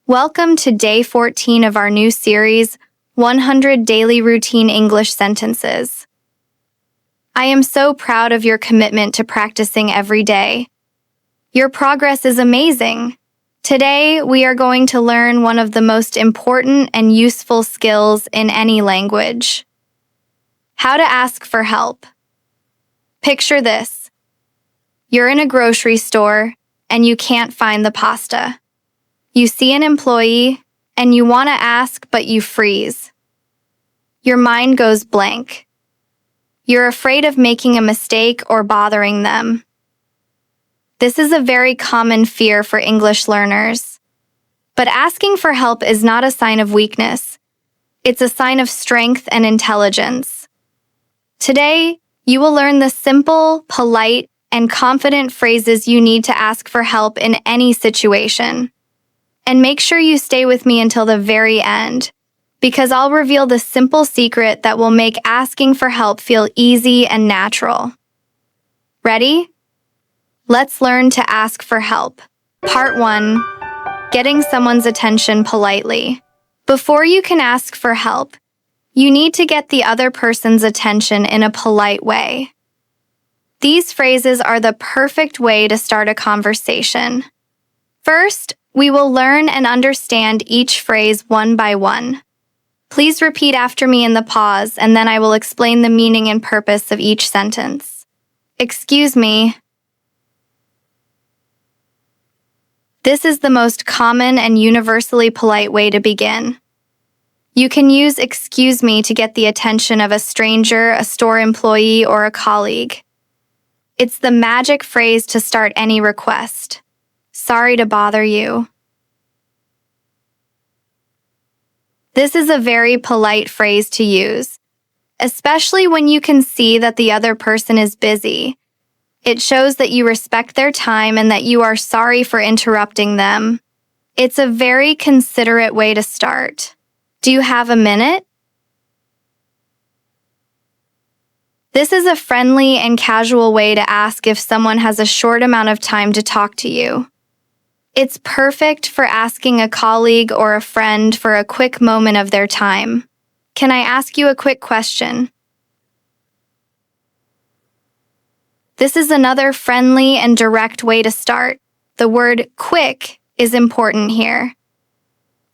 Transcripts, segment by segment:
Welcome to day 14 of our new series, 100 Daily Routine English Sentences. I am so proud of your commitment to practicing every day. Your progress is amazing. Today, we are going to learn one of the most important and useful skills in any language: how to ask for help. Picture this. You're in a grocery store and you can't find the pasta. You see an employee and you want to ask, but you freeze. Your mind goes blank. You're afraid of making a mistake or bothering them. This is a very common fear for English learners. But asking for help is not a sign of weakness. It's a sign of strength and intelligence. Today, you will learn the simple, polite, and confident phrases you need to ask for help in any situation. And make sure you stay with me until the very end, because I'll reveal the simple secret that will make asking for help feel easy and natural. Ready? Let's learn to ask for help. Part 1. Getting someone's attention politely. Before you can ask for help, you need to get the other person's attention in a polite way. These phrases are the perfect way to start a conversation. First, we will learn and understand each phrase one by one. Please repeat after me in the pause, and then I will explain the meaning and purpose of each sentence. Excuse me. This is the most common and universally polite way to begin. You can use excuse me to get the attention of a stranger, a store employee, or a colleague. It's the magic phrase to start any request. Sorry to bother you. This is a very polite phrase to use, especially when you can see that the other person is busy. It shows that you respect their time and that you are sorry for interrupting them. It's a very considerate way to start. Do you have a minute? This is a friendly and casual way to ask if someone has a short amount of time to talk to you. It's perfect for asking a colleague or a friend for a quick moment of their time. Can I ask you a quick question? This is another friendly and direct way to start. The word quick is important here.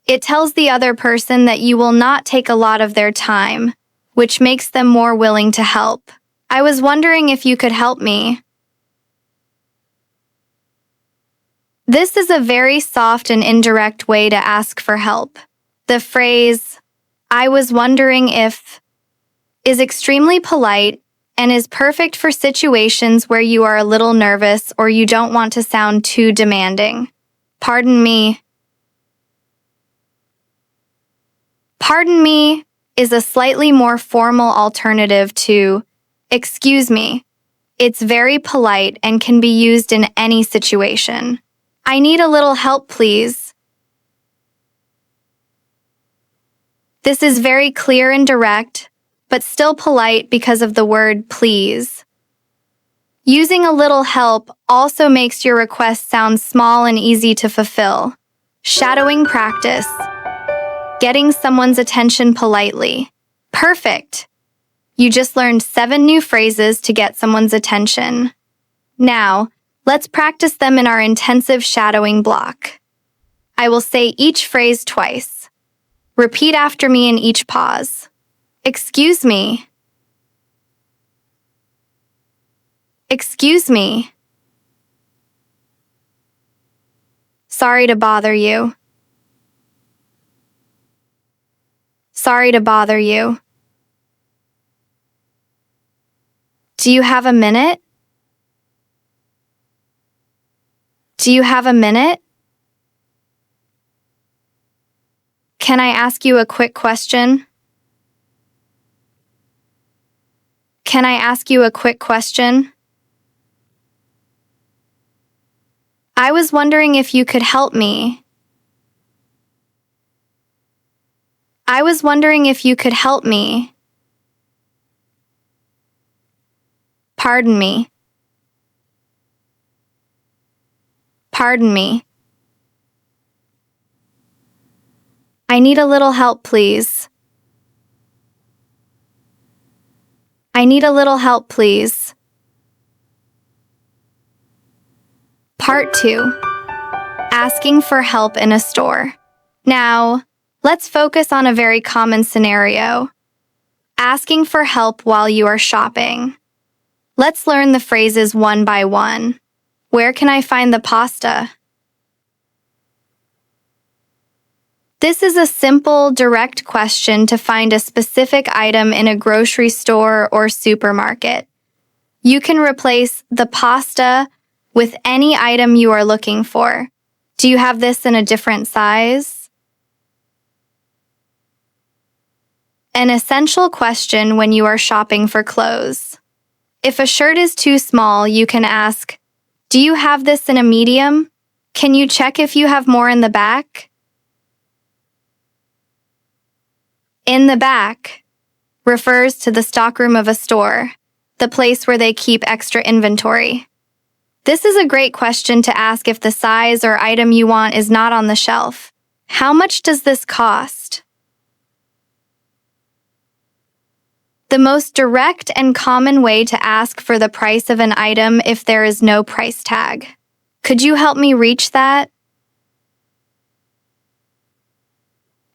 It tells the other person that you will not take a lot of their time, which makes them more willing to help. I was wondering if you could help me. This is a very soft and indirect way to ask for help. The phrase, I was wondering if, is extremely polite and is perfect for situations where you are a little nervous or you don't want to sound too demanding. Pardon me. Pardon me is a slightly more formal alternative to excuse me. It's very polite and can be used in any situation. I need a little help, please. This is very clear and direct, but still polite because of the word please. Using a little help also makes your request sound small and easy to fulfill. Shadowing practice. Getting someone's attention politely. Perfect! You just learned 7 new phrases to get someone's attention. Now, let's practice them in our intensive shadowing block. I will say each phrase twice. Repeat after me in each pause. Excuse me. Excuse me. Sorry to bother you. Sorry to bother you. Do you have a minute? Do you have a minute? Can I ask you a quick question? Can I ask you a quick question? I was wondering if you could help me. I was wondering if you could help me. Pardon me. Pardon me. I need a little help, please. I need a little help, please. Part 2. Asking for help in a store. Now, let's focus on a very common scenario. Asking for help while you are shopping. Let's learn the phrases one by one. Where can I find the pasta? This is a simple, direct question to find a specific item in a grocery store or supermarket. You can replace the pasta with any item you are looking for. Do you have this in a different size? An essential question when you are shopping for clothes. If a shirt is too small, you can ask, "Do you have this in a medium? Can you check if you have more in the back?" In the back refers to the stockroom of a store, the place where they keep extra inventory. This is a great question to ask if the size or item you want is not on the shelf. How much does this cost? The most direct and common way to ask for the price of an item if there is no price tag. Could you help me reach that?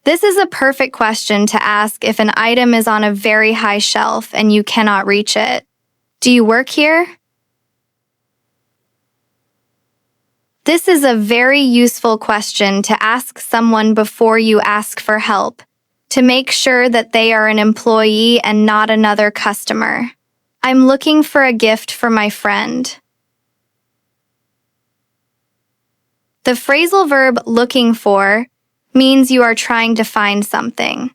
This is a perfect question to ask if an item is on a very high shelf and you cannot reach it. Do you work here? This is a very useful question to ask someone before you ask for help, to make sure that they are an employee and not another customer. I'm looking for a gift for my friend. The phrasal verb looking for means you are trying to find something.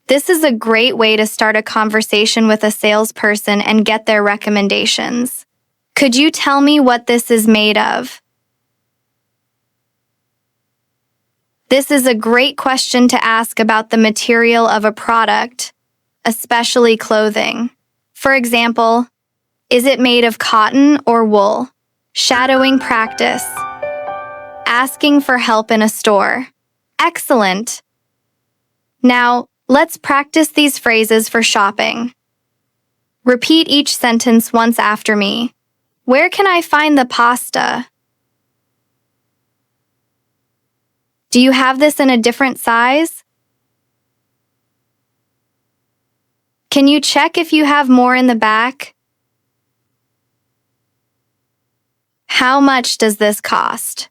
This is a great way to start a conversation with a salesperson and get their recommendations. Could you tell me what this is made of? This is a great question to ask about the material of a product, especially clothing. For example, is it made of cotton or wool? Shadowing practice. Asking for help in a store. Excellent! Now, let's practice these phrases for shopping. Repeat each sentence once after me. Where can I find the pasta? Do you have this in a different size? Can you check if you have more in the back? How much does this cost?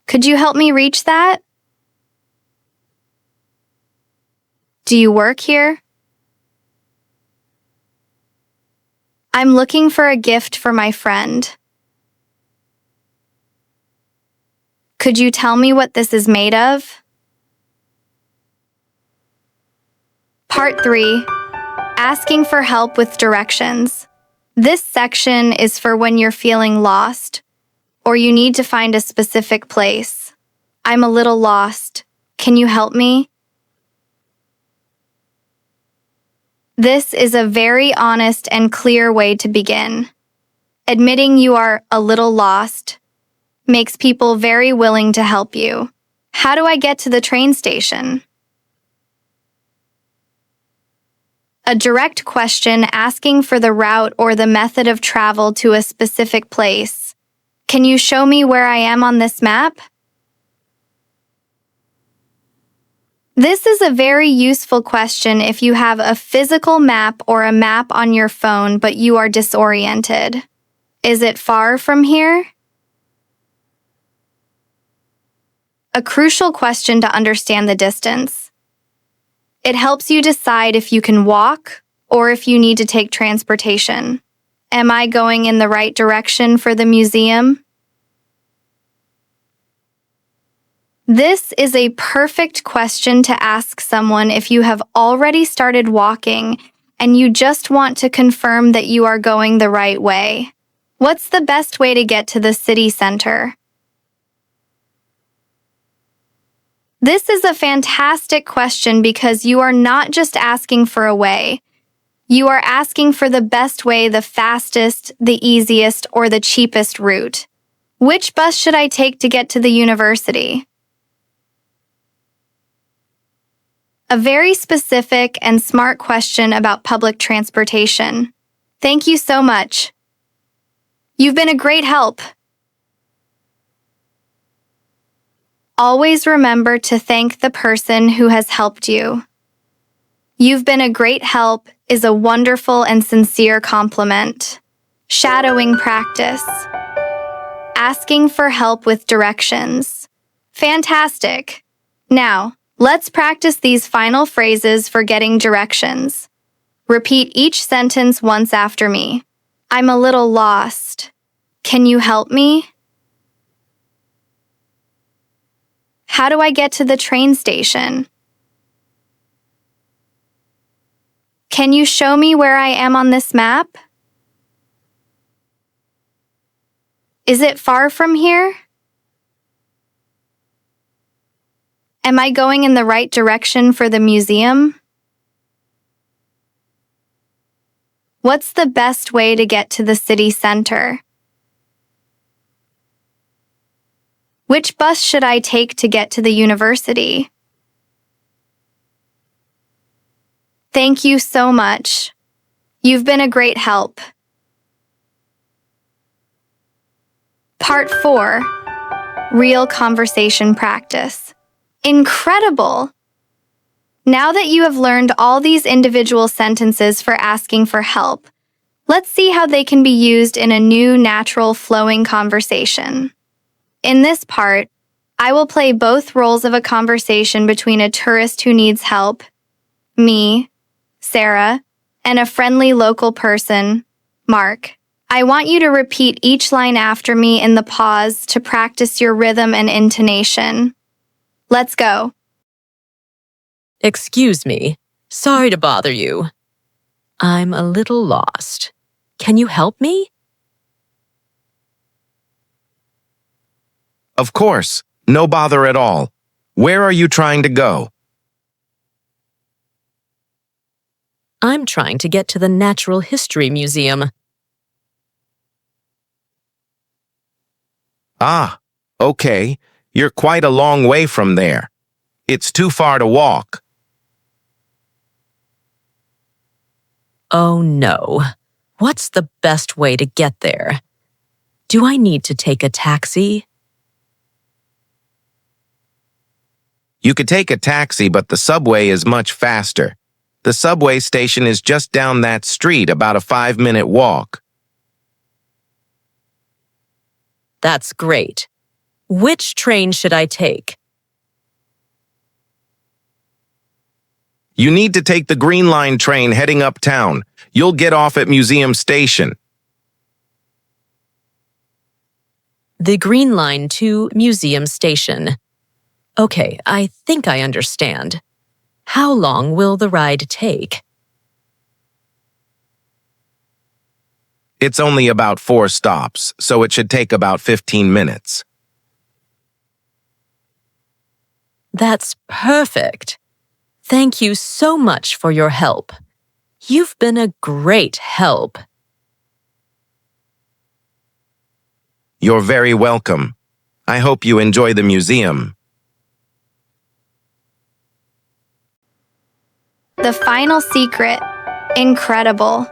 Could you help me reach that? Do you work here? I'm looking for a gift for my friend. Could you tell me what this is made of? Part 3. Asking for help with directions. This section is for when you're feeling lost, or you need to find a specific place. I'm a little lost. Can you help me? This is a very honest and clear way to begin. Admitting you are a little lost makes people very willing to help you. How do I get to the train station? A direct question asking for the route or the method of travel to a specific place. Can you show me where I am on this map? This is a very useful question if you have a physical map or a map on your phone but you are disoriented. Is it far from here? A crucial question to understand the distance. It helps you decide if you can walk or if you need to take transportation. Am I going in the right direction for the museum? This is a perfect question to ask someone if you have already started walking and you just want to confirm that you are going the right way. What's the best way to get to the city center? This is a fantastic question because you are not just asking for a way. You are asking for the best way, the fastest, the easiest, or the cheapest route. Which bus should I take to get to the university? A very specific and smart question about public transportation. Thank you so much. You've been a great help. Always remember to thank the person who has helped you. You've been a great help is a wonderful and sincere compliment. Shadowing practice. Asking for help with directions. Fantastic. Now, let's practice these final phrases for getting directions. Repeat each sentence once after me. I'm a little lost. Can you help me? How do I get to the train station? Can you show me where I am on this map? Is it far from here? Am I going in the right direction for the museum? What's the best way to get to the city center? Which bus should I take to get to the university? Thank you so much. You've been a great help. Part 4. Real conversation practice. Incredible! Now that you have learned all these individual sentences for asking for help, let's see how they can be used in a new, natural, flowing conversation. In this part, I will play both roles of a conversation between a tourist who needs help, me, Sarah, and a friendly local person, Mark. I want you to repeat each line after me in the pause to practice your rhythm and intonation. Let's go. Excuse me. Sorry to bother you. I'm a little lost. Can you help me? Of course. No bother at all. Where are you trying to go? I'm trying to get to the Natural History Museum. Ah, okay. You're quite a long way from there. It's too far to walk. Oh no. What's the best way to get there? Do I need to take a taxi? You could take a taxi, but the subway is much faster. The subway station is just down that street, about a 5-minute walk. That's great. Which train should I take? You need to take the Green Line train heading uptown. You'll get off at Museum Station. The Green Line to Museum Station. Okay, I think I understand. How long will the ride take? It's only about 4 stops, so it should take about 15 minutes. That's perfect. Thank you so much for your help. You've been a great help. You're very welcome. I hope you enjoy the museum. The final secret. Incredible.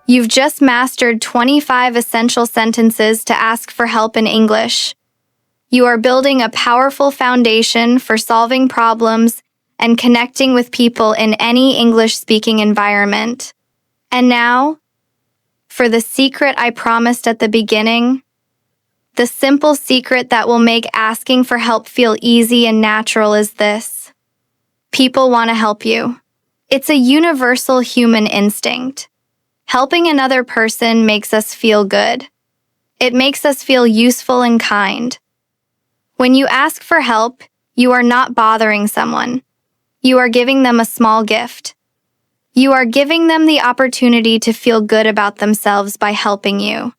You've just mastered 25 essential sentences to ask for help in English. You are building a powerful foundation for solving problems and connecting with people in any English-speaking environment. And now, for the secret I promised at the beginning, the simple secret that will make asking for help feel easy and natural is this. People want to help you. It's a universal human instinct. Helping another person makes us feel good. It makes us feel useful and kind. When you ask for help, you are not bothering someone. You are giving them a small gift. You are giving them the opportunity to feel good about themselves by helping you.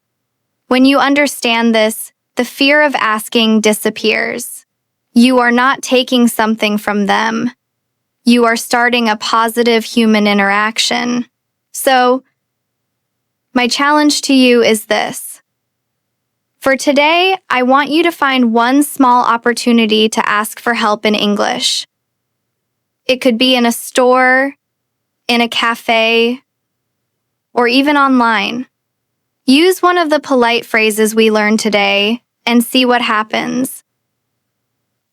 When you understand this, the fear of asking disappears. You are not taking something from them. You are starting a positive human interaction. So, my challenge to you is this. For today, I want you to find one small opportunity to ask for help in English. It could be in a store, in a cafe, or even online. Use one of the polite phrases we learned today and see what happens.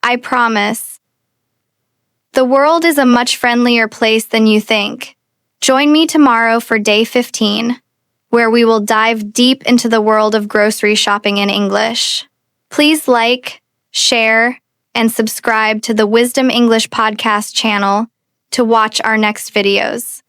I promise. The world is a much friendlier place than you think. Join me tomorrow for day 15, where we will dive deep into the world of grocery shopping in English. Please like, share, and subscribe to the Wisdom English podcast channel to watch our next videos.